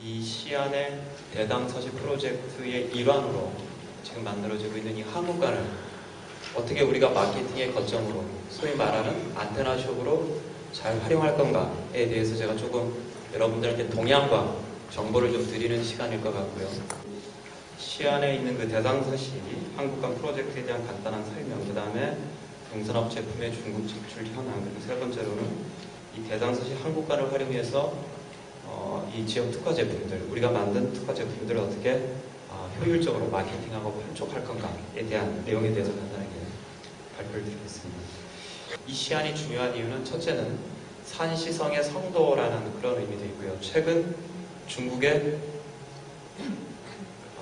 이 시안의 대당서시 프로젝트의 일환으로 지금 만들어지고 있는 이 한국관을 어떻게 우리가 마케팅의 거점으로, 소위 말하는 안테나숍으로 잘 활용할 건가에 대해서 제가 조금 여러분들한테 동향과 정보를 좀 드리는 시간일 것 같고요. 시안에 있는 그 대당서시 한국관 프로젝트에 대한 간단한 설명, 그 다음에 농산업 제품의 중국 진출 현황, 그리고 세 번째로는 이 대당서시 한국관을 활용해서 이 지역 특화 제품들, 우리가 만든 특화 제품들을 어떻게 효율적으로 마케팅하고 판촉할 건가에 대한 내용에 대해서 간단하게 발표를 드리겠습니다. 이 시안이 중요한 이유는 첫째는 산시성의 성도라는 그런 의미도 있고요. 최근 중국의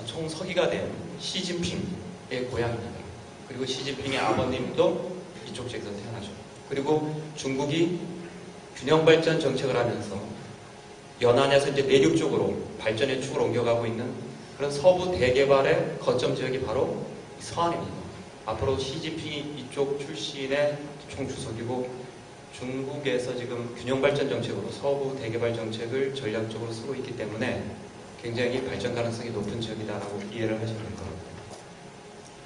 총서기가 된 시진핑의 고향입니다. 그리고 시진핑의 아버님도 이쪽 지역에서 태어나죠. 그리고 중국이 균형발전 정책을 하면서 연안에서 이제 내륙 쪽으로 발전의 축을 옮겨가고 있는 그런 서부 대개발의 거점 지역이 바로 서안입니다. 앞으로 시진핑이 이쪽 출신의 총주석이고 중국에서 지금 균형발전 정책으로 서부 대개발 정책을 전략적으로 쓰고 있기 때문에 굉장히 발전 가능성이 높은 지역이다라고 이해를 하시면 될 것 같아요.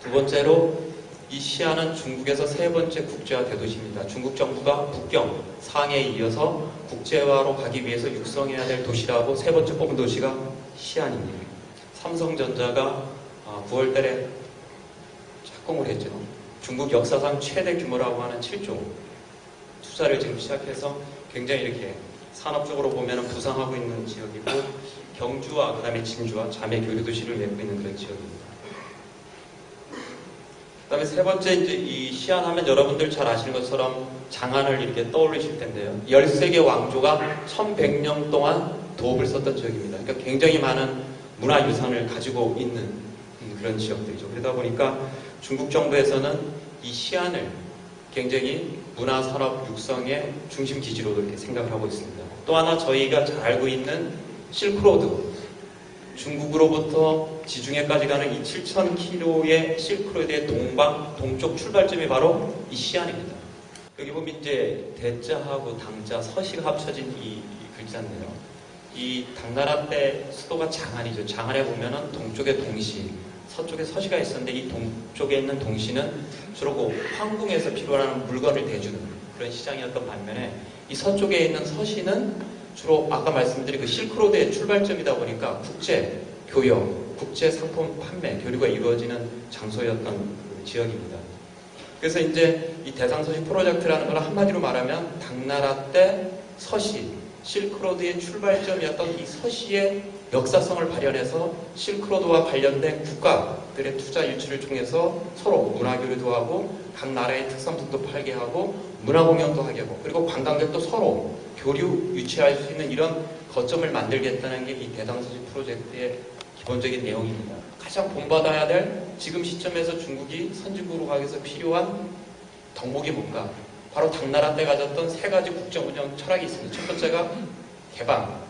두 번째로 이 시안은 중국에서 세 번째 국제화 대도시입니다. 중국 정부가 북경, 상해에 이어서 국제화로 가기 위해서 육성해야 될 도시라고 세 번째 뽑은 도시가 시안입니다. 삼성전자가 9월 달에 착공을 했죠. 중국 역사상 최대 규모라고 하는 7조 투자를 지금 시작해서 굉장히 이렇게 산업적으로 보면 부상하고 있는 지역이고 경주와 그 다음에 진주와 자매 교류도시를 맺고 있는 그런 지역입니다. 그 다음에 세 번째, 이제 이 시안 하면 여러분들 잘 아시는 것처럼 장안을 이렇게 떠올리실 텐데요. 13개 왕조가 1100년 동안 도읍을 썼던 지역입니다. 그러니까 굉장히 많은 문화유산을 가지고 있는 그런 지역들이죠. 그러다 보니까 중국 정부에서는 이 시안을 굉장히 문화산업 육성의 중심 기지로 이렇게 생각을 하고 있습니다. 또 하나 저희가 잘 알고 있는 실크로드, 중국으로부터 지중해까지 가는 이 7,000km의 실크로드의 동쪽 출발점이 바로 이 시안입니다. 여기 보면 이제 대자하고 당자, 서시가 합쳐진 이 글자인데요. 이 당나라 때 수도가 장안이죠. 장안에 보면은 동쪽에 동시, 서쪽에 서시가 있었는데 이 동쪽에 있는 동시는 주로 황궁에서 필요한 물건을 대주는 그런 시장이었던 반면에 이 서쪽에 있는 서시는 주로 아까 말씀드린 그 실크로드의 출발점이다 보니까 국제 교역, 국제 상품 판매, 교류가 이루어지는 장소였던 그 지역입니다. 그래서 이제 이 대상서시 프로젝트라는 걸 한마디로 말하면 당나라 때 서시, 실크로드의 출발점이었던 이 서시의 역사성을 발현해서 실크로드와 관련된 국가들의 투자 유치를 통해서 서로 문화교류도 하고 각 나라의 특산품도 팔게 하고 문화공연도 하게 하고 그리고 관광객도 서로 교류 유치할 수 있는 이런 거점을 만들겠다는 게 이 대당서시 프로젝트의 기본적인 내용입니다. 가장 본받아야 될 지금 시점에서 중국이 선진국으로 가기 위해서 필요한 덕목이 뭔가? 바로 당나라 때 가졌던 세 가지 국정 운영 철학이 있습니다. 첫 번째가 개방,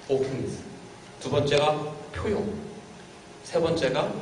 오픈니스. 두 번째가 표용. 세 번째가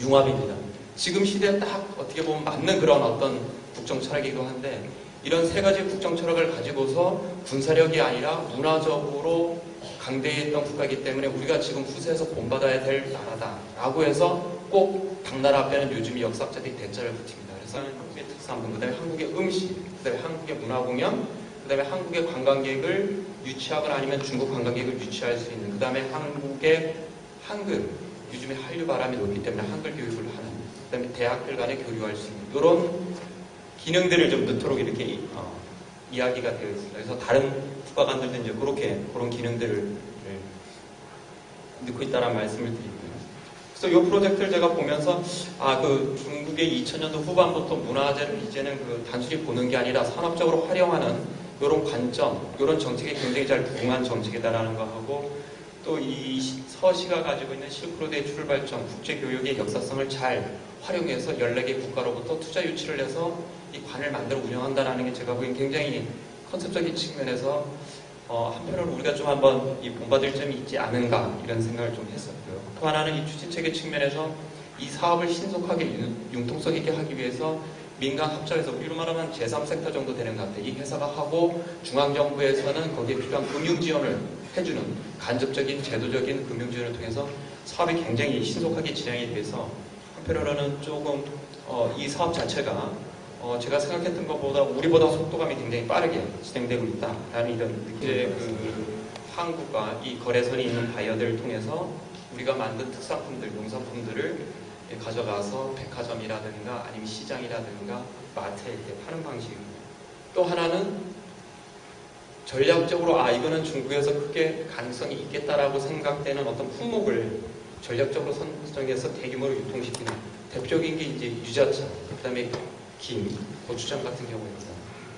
융합입니다. 지금 시대에 딱 어떻게 보면 맞는 그런 어떤 국정 철학이기도 한데 이런 세 가지 국정 철학을 가지고서 군사력이 아니라 문화적으로 강대했던 국가이기 때문에 우리가 지금 후세에서 본받아야 될 나라다라고 해서 꼭 당나라 앞에는 요즘 역사학자들이 대자를 붙입니다. 그래서 한국의 특산품, 그 다음에 한국의 음식, 그 다음에 한국의 문화공연, 그 다음에 한국의 관광객을 유치하거나 아니면 중국 관광객을 유치할 수 있는 그 다음에 한국의 한글, 요즘에 한류 바람이 높기 때문에 한글 교육을 하는 그 다음에 대학들 간에 교류할 수 있는 이런 기능들을 좀 넣도록 이렇게 이야기가 되어 있습니다. 그래서 다른 국가관들도 이제 그런 기능들을 넣고 있다는 말씀을 드리고요. 그래서 이 프로젝트를 제가 보면서 그 중국의 2000년도 후반부터 문화재를 이제는 그 단순히 보는 게 아니라 산업적으로 활용하는 이런 관점, 이런 정책에 굉장히 잘 부응한 정책이다라는 거 하고 또 이 서시가 가지고 있는 실크로드의 출발점, 국제교육의 역사성을 잘 활용해서 14개 국가로부터 투자 유치를 해서 이 관을 만들어 운영한다는 게 제가 보기엔 굉장히 컨셉적인 측면에서 한편으로 우리가 좀 한번 이 본받을 점이 있지 않은가 이런 생각을 좀 했었고요. 또 하나는 이 추진체계 측면에서 이 사업을 신속하게 융통성 있게 하기 위해서 민간 합작에서 우리로 말하면 제3섹터 정도 되는 것 같아요. 이 회사가 하고 중앙정부에서는 거기에 필요한 금융 지원을 해주는 간접적인 제도적인 금융 지원을 통해서 사업이 굉장히 신속하게 진행이 돼서 한편으로는 조금 이 사업 자체가 제가 생각했던 것보다 우리보다 속도감이 굉장히 빠르게 진행되고 있다라는 이런 이제 한국과 이 거래선이 있는 바이어들을 통해서 우리가 만든 특산품들, 농산품들을 가져가서 백화점이라든가 아니면 시장이라든가 마트에 이렇게 파는 방식입니다. 또 하나는 전략적으로 이거는 중국에서 크게 가능성이 있겠다라고 생각되는 어떤 품목을 전략적으로 선정해서 대규모로 유통시키는 대표적인 게 이제 유자차, 그 다음에 김, 고추장 같은 경우입니다.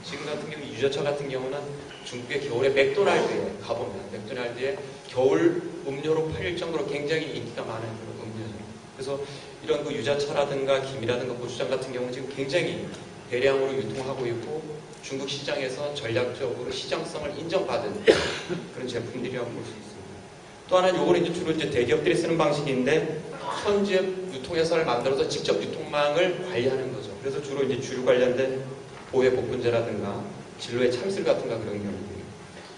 지금 같은 경우 유자차 같은 경우는 중국의 겨울에 맥도날드에 가보면 맥도날드에 겨울 음료로 팔릴 정도로 굉장히 인기가 많은 그런 음료죠. 그래서 이런 그 유자차라든가 김이라든가 고추장 같은 경우는 지금 굉장히 대량으로 유통하고 있고 중국 시장에서 전략적으로 시장성을 인정받은 그런 제품들이라고 볼 수 있습니다. 또 하나는 요거는 이제 주로 이제 대기업들이 쓰는 방식인데 현재 유통회사를 만들어서 직접 유통망을 관리하는 거죠. 그래서 주로 이제 주류 관련된 보해 복분제라든가 진로의 참이슬 같은 거 그런 경우입니다.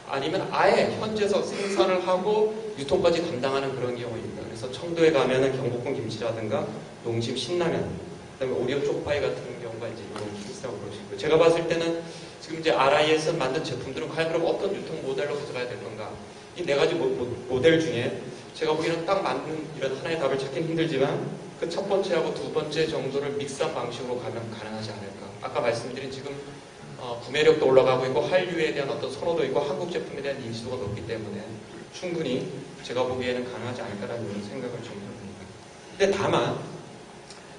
아니면 아예 현지에서 생산을 하고 유통까지 담당하는 그런 경우입니다. 그래서 청도에 가면은 경복궁 김치라든가 농심 신라면, 그다음에 오리온 쪽파이 같은 경우가 이제 이런 케이스라고 볼 수 있고, 제가 봤을 때는 지금 이제 RI에서 만든 제품들은 과연 그럼 어떤 유통 모델로 가져가야 될 건가? 이 네 가지 모델 중에 제가 보기에는 딱 맞는 이런 하나의 답을 찾기는 힘들지만 그 첫 번째하고 두 번째 정도를 믹스한 방식으로 가면 가능하지 않을까. 아까 말씀드린 지금 구매력도 올라가고 있고 한류에 대한 어떤 선호도 있고 한국 제품에 대한 인지도가 높기 때문에 충분히 제가 보기에는 가능하지 않을까라는 생각을 좀 해봅니다. 근데 다만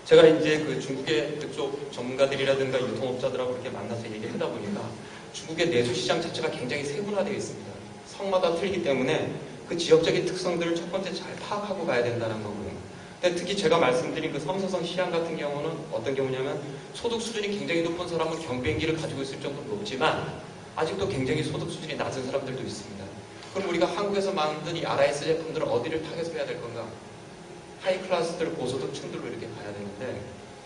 제가 이제 그 중국의 그쪽 전문가들이라든가 유통업자들하고 이렇게 만나서 얘기를 하다 보니까 중국의 내수 시장 자체가 굉장히 세분화되어 있습니다. 성마다 틀리기 때문에 그 지역적인 특성들을 첫 번째 잘 파악하고 가야 된다는 거고요. 근데 특히 제가 말씀드린 그 삼서성 시안 같은 경우는 어떤 경우냐면 소득 수준이 굉장히 높은 사람은 경비행기를 가지고 있을 정도로 높지만 아직도 굉장히 소득 수준이 낮은 사람들도 있습니다. 그럼 우리가 한국에서 만든 이 RIS 제품들은 어디를 타겟해야 될 건가? 하이클래스들, 고소득층들로 이렇게 가야 되는데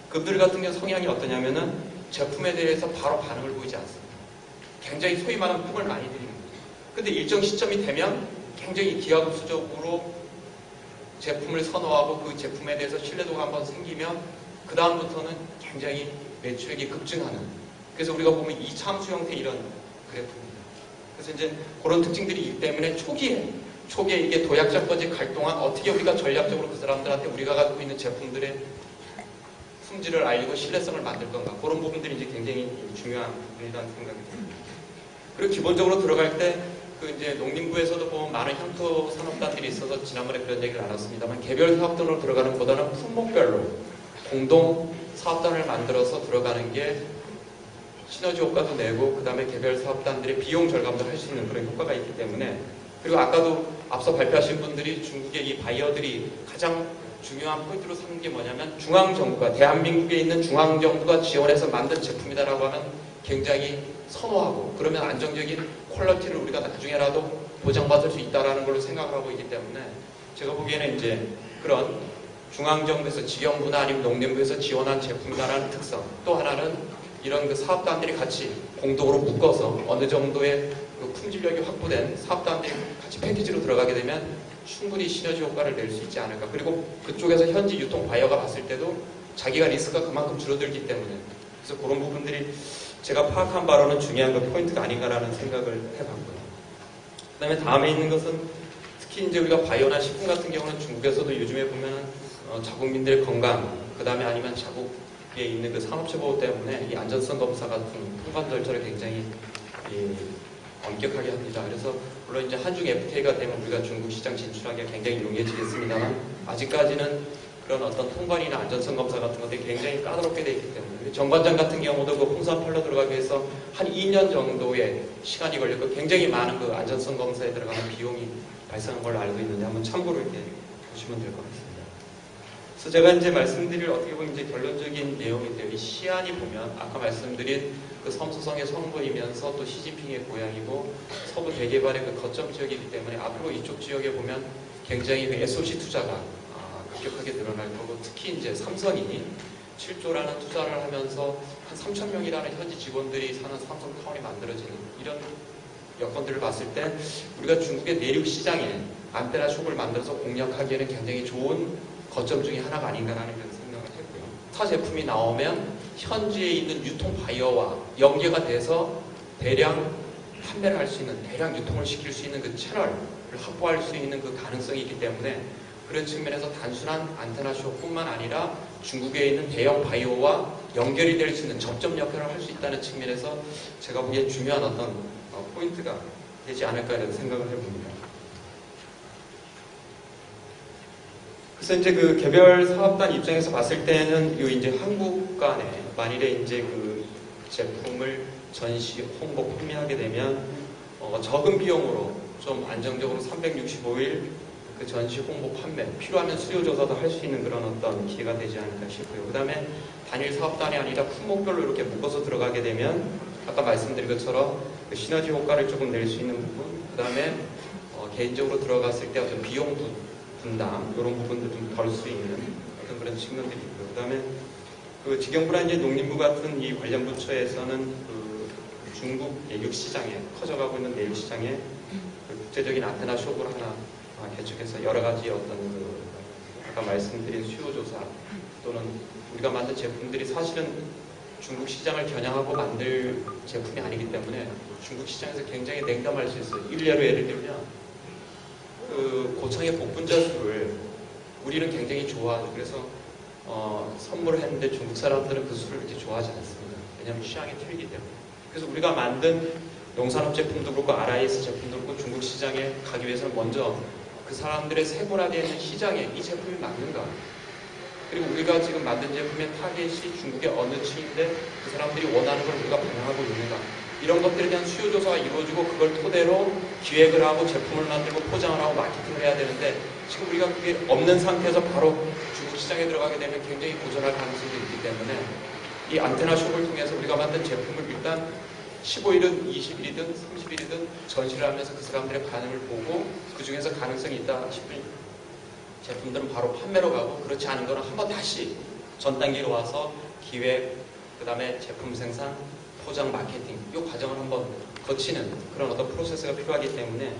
그들 같은 경우 성향이 어떠냐면은 제품에 대해서 바로 반응을 보이지 않습니다. 굉장히 소위 말하는 품을 많이 드립니다. 근데 일정 시점이 되면 굉장히 기하급수적으로 제품을 선호하고 그 제품에 대해서 신뢰도가 한번 생기면 그 다음부터는 굉장히 매출액이 급증하는, 그래서 우리가 보면 이 참수 형태 이런 그래프입니다. 그래서 이제 그런 특징들이 있기 때문에 초기에 이게 도약자까지 갈 동안 어떻게 우리가 전략적으로 그 사람들한테 우리가 갖고 있는 제품들의 품질을 알리고 신뢰성을 만들 건가, 그런 부분들이 이제 굉장히 중요한 부분이라는 생각이 듭니다. 그리고 기본적으로 들어갈 때 그 이제 농림부에서도 보면 많은 향토 산업단들이 있어서 지난번에 그런 얘기를 나눴습니다만 개별 사업단으로 들어가는 것보다는 품목별로 공동 사업단을 만들어서 들어가는 게 시너지 효과도 내고 그 다음에 개별 사업단들의 비용 절감도 할 수 있는 그런 효과가 있기 때문에, 그리고 아까도 앞서 발표하신 분들이 중국의 이 바이어들이 가장 중요한 포인트로 삼는 게 뭐냐면 중앙정부가, 대한민국에 있는 중앙정부가 지원해서 만든 제품이다라고 하면 굉장히 선호하고 그러면 안정적인 퀄리티를 우리가 나중에라도 보장받을 수 있다는 걸로 생각을 하고 있기 때문에 제가 보기에는 이제 그런 중앙정부에서 지원부나 아니면 농림부에서 지원한 제품이라는 특성, 또 하나는 이런 그 사업단들이 같이 공동으로 묶어서 어느 정도의 그 품질력이 확보된 사업단들이 같이 패키지로 들어가게 되면 충분히 시너지 효과를 낼 수 있지 않을까. 그리고 그쪽에서 현지 유통 바이어가 봤을 때도 자기가 리스크가 그만큼 줄어들기 때문에, 그래서 그런 부분들이 제가 파악한 바로는 중요한 그 포인트가 아닌가라는 생각을 해봤고요. 그 다음에 다음에 있는 것은 특히 이제 우리가 바이오나 식품 같은 경우는 중국에서도 요즘에 보면은 자국민들의 건강, 그 다음에 아니면 자국에 있는 그 산업체 보호 때문에 이 안전성 검사 같은 통관 절차를 굉장히 엄격하게 합니다. 그래서 물론 이제 한중 FTA가 되면 우리가 중국 시장 진출하기가 굉장히 용이해지겠습니다만 아직까지는 그런 어떤 통관이나 안전성 검사 같은 것들이 굉장히 까다롭게 되어 있기 때문에 정관장 같은 경우도 그 홍산 팔러 들어가기 위해서 한 2년 정도의 시간이 걸렸고 굉장히 많은 그 안전성 검사에 들어가는 비용이 발생한 걸로 알고 있는데 한번 참고로 이렇게 보시면 될 것 같습니다. 그래서 제가 이제 말씀드릴 어떻게 보면 이제 결론적인 내용인데요. 이 시안이 보면 아까 말씀드린 그 섬서성의 성부이면서 또 시진핑의 고향이고 서부 대개발의 그 거점 지역이기 때문에 앞으로 이쪽 지역에 보면 굉장히 그 SOC 투자가 급격하게 늘어날 거고 특히 이제 삼성이 7조라는 투자를 하면서 한 3,000명이라는 현지 직원들이 사는 삼성타운이 만들어지는 이런 여건들을 봤을 때 우리가 중국의 내륙 시장에 안테나 숍을 만들어서 공략하기에는 굉장히 좋은 거점 중에 하나가 아닌가라는 그런 생각을 했고요. 타 제품이 나오면 현지에 있는 유통 바이어와 연계가 돼서 대량 판매를 할 수 있는, 대량 유통을 시킬 수 있는 그 채널을 확보할 수 있는 그 가능성이 있기 때문에 그런 측면에서 단순한 안테나 숍뿐만 아니라 중국에 있는 대형 바이오와 연결이 될 수 있는 접점 역할을 할 수 있다는 측면에서 제가 보기에 중요한 어떤 포인트가 되지 않을까 이런 생각을 해봅니다. 그래서 이제 그 개별 사업단 입장에서 봤을 때는 이 이제 한국 간에 만일에 이제 그 제품을 전시, 홍보, 판매하게 되면 적은 비용으로 좀 안정적으로 365일 그 전시, 홍보, 판매, 필요하면 수요 조사도 할 수 있는 그런 어떤 기회가 되지 않을까 싶고요. 그 다음에 단일 사업단이 아니라 품목별로 이렇게 묶어서 들어가게 되면 아까 말씀드린 것처럼 그 시너지 효과를 조금 낼 수 있는 부분, 그 다음에 개인적으로 들어갔을 때 어떤 비용 분담 이런 부분도 좀 덜 수 있는 어떤 그런 측면들이 있고요. 그 다음에 그 직영부나 이제 농림부 같은 이 관련 부처에서는 그 중국 내륙 시장에 커져가고 있는 내륙 시장에 그 국제적인 안테나 숍을 하나 개척해서 여러 가지 어떤 그 아까 말씀드린 수요 조사 또는 우리가 만든 제품들이 사실은 중국 시장을 겨냥하고 만들 제품이 아니기 때문에 중국 시장에서 굉장히 냉담할 수 있어요. 일례로 예를 들면 그 고창의 복분자술을 우리는 굉장히 좋아하죠. 그래서 선물을 했는데 중국 사람들은 그 술을 그렇게 좋아하지 않습니다. 왜냐하면 취향이 틀리기 때문에. 그래서 우리가 만든 농산업 제품도 그렇고 RIS 제품도 그렇고 중국 시장에 가기 위해서는 먼저 그 사람들의 세분화되어 있는 시장에 이 제품이 맞는가, 그리고 우리가 지금 만든 제품의 타겟이 중국의 어느 층인데 그 사람들이 원하는 걸 우리가 반영하고 있는가, 이런 것들에 대한 수요 조사가 이루어지고 그걸 토대로 기획을 하고 제품을 만들고 포장을 하고 마케팅을 해야 되는데 지금 우리가 그게 없는 상태에서 바로 중국 시장에 들어가게 되면 굉장히 고전할 가능성이 있기 때문에 이 안테나 숍을 통해서 우리가 만든 제품을 일단 15일은 20일이든 30일이든 전시를 하면서 그 사람들의 반응을 보고 그 중에서 가능성이 있다 싶은 제품들은 바로 판매로 가고, 그렇지 않은 거는 한번 다시 전 단계로 와서 기획, 그 다음에 제품 생산, 포장, 마케팅 이 과정을 한번 거치는 그런 어떤 프로세스가 필요하기 때문에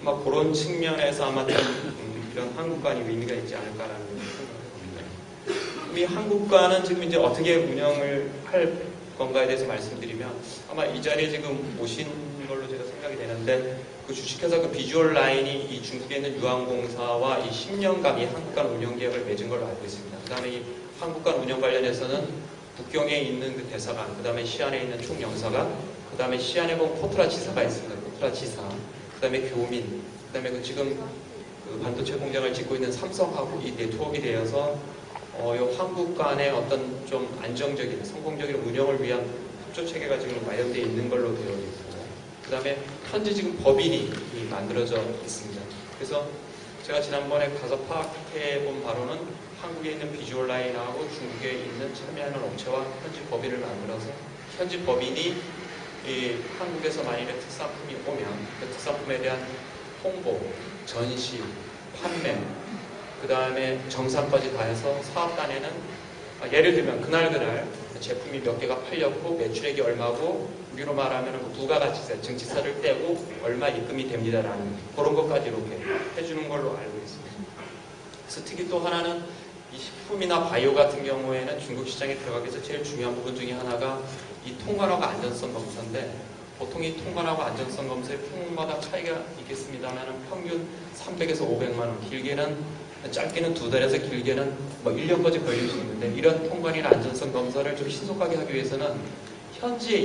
아마 그런 측면에서 아마 좀 이런 한국관이 의미가 있지 않을까라는 생각을 해봅니다. 이 한국관은 지금 이제 어떻게 운영을 할 건가에 대해서 말씀드리면 아마 이 자리에 지금 오신 걸로 제가 생각이 되는데 그 주식회사 그 비주얼 라인이 이 중국에 있는 유한공사와 이 10년간 이 한국관 운영 계약을 맺은 걸로 알고 있습니다. 그 다음에 이 한국관 운영 관련해서는 북경에 있는 그 대사관, 그 다음에 시안에 있는 총영사관, 그 다음에 시안에 보면 포트라 지사가 있습니다. 포트라 지사, 그 다음에 교민, 그 다음에 그 지금 그 반도체 공장을 짓고 있는 삼성하고 이 네트워크가 되어서 이 한국관의 어떤 좀 안정적인, 성공적인 운영을 위한 협조 체계가 지금 마련되어 있는 걸로 되어 있고, 그 다음에 현재 지금 법인이 만들어져 있습니다. 그래서 제가 지난번에 가서 파악해 본 바로는 한국에 있는 비주얼 라인하고 중국에 있는 참여하는 업체와 현지 법인을 만들어서 현지 법인이 이 한국에서 만일에 특산품이 오면 그 특산품에 대한 홍보, 전시, 판매, 그 다음에 정산까지 다 해서 사업단에는 예를 들면 그날 제품이 몇 개가 팔렸고 매출액이 얼마고 우리로 말하면 부가가치세, 증치세를 떼고 얼마 입금이 됩니다라는 그런 것까지 이렇게 해주는 걸로 알고 있습니다. 그래서 특히 또 하나는 이 식품이나 바이오 같은 경우에는 중국 시장에 들어가기 위해서 제일 중요한 부분 중에 하나가 이 통관하고 안전성 검사인데, 보통 이 통관하고 안전성 검사의 품목마다 차이가 있겠습니다만 평균 300에서 500만 원, 길게는 짧게는 2달에서 길게는 뭐 1년까지 걸릴 수 있는데, 이런 통관이나 안전성 검사를 좀 신속하게 하기 위해서는 현지에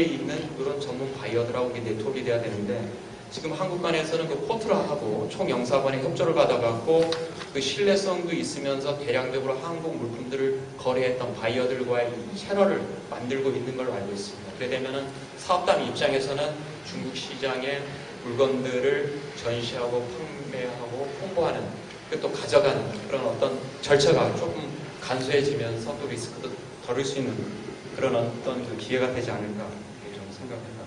있는 그런 전문 바이어들하고 네트워크가 돼야 되는데, 지금 한국관에서는 그 포트라하고 총영사관의 협조를 받아갖고 그 신뢰성도 있으면서 대량적으로 한국 물품들을 거래했던 바이어들과의 이 채널을 만들고 있는 걸로 알고 있습니다. 그래 되면은 사업단 입장에서는 중국 시장의 물건들을 전시하고 판매하고 홍보하는, 또 가져가는 그런 어떤 절차가 조금 간소해지면서 또 리스크도 덜을 수 있는 그런 어떤 그 기회가 되지 않을까 좀 생각합니다.